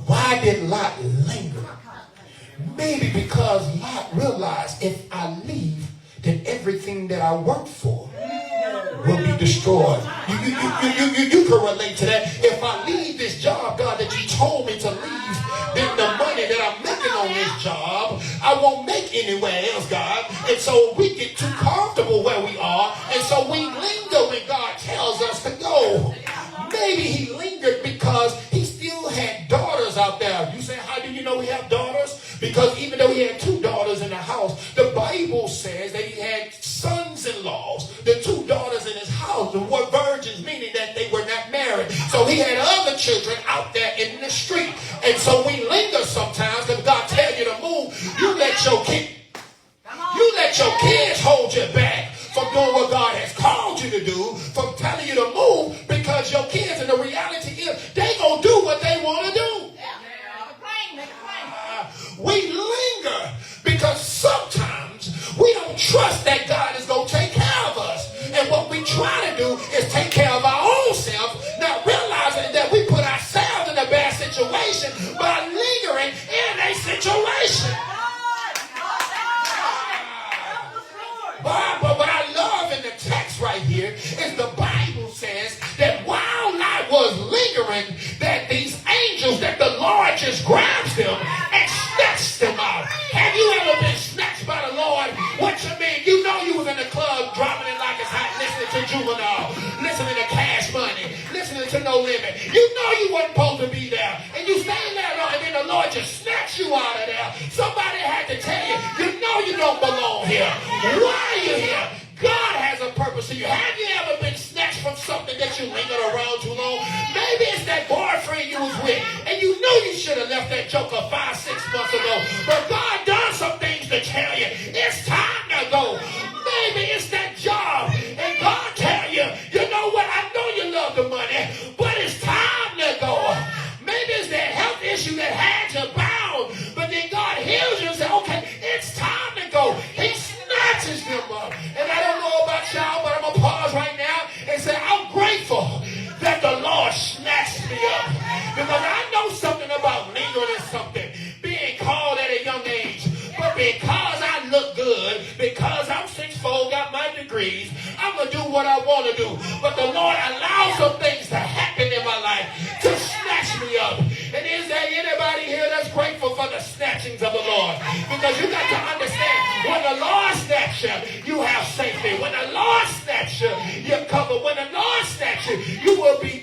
Why did Lot linger? Maybe because Lot realized if I leave, then everything that I worked for will be destroyed. You can relate to that. If I leave this job, God, that you told me to leave, then the money that I'm making on this job, I won't make anywhere else, God. And so we get too comfortable where we are, and so we linger when God tells us to go. Maybe he lingered because he still had daughters out there. You say, how do you know he had daughters? Because even though he had 2 daughters in the house, the Bible says that he had sons-in-laws. The 2 daughters in his house were virgins, meaning that they were not married. So he had other children out there in the street. And so we linger sometimes because God tells you to move. You let your kids hold you back from doing what God has called you to do, from telling you to move, because your kids, and the reality is, they gonna do what they want to do. We linger because sometimes we don't trust that God is going to take care of us. And what we try to do is take care of our own self, not realizing that we put ourselves in a bad situation by lingering in a situation. But what I love in the text right here is the Bible says that while Lot was lingering, that these angels, that the Lord just grabs them and snatched them out. Have you ever been snatched by the Lord? What you mean? You know you was in the club dropping it like it's hot, listening to Juvenile, listening to Cash Money, listening to No Limit. You know you wasn't supposed to be there. And you stand there and then the Lord just snatched you out of there. Somebody had to tell you, you know you don't belong here. Why are you here? God has a purpose to you. Have you ever been snatched from something that you lingered around too long? Maybe it's that boyfriend you was with, and you knew you should have left that joker 5-6 months ago. But God done some things to tell you, it's time to go. Maybe it's that job, and God tell you, you know what, I know you love the money, but it's time to go. Maybe it's that health issue that had you bound, but then God heals you and says, okay, it's time to go. He snatches them up. And I don't know about y'all, but I'm going to pause right now and say, I'm grateful that the Lord snatched me up. Because I know something about lingering in something, being called at a young age. But because I look good, because I'm 6'4", got my degrees, I'm going to do what I want to do. But the Lord allows some things to happen in my life to snatch me up. And is there anybody here that's grateful for the snatchings of the Lord? Because you got to understand, when the Lord snatches you, you have safety. When the Lord snatches you, you're covered. When the Lord snatches you, you will be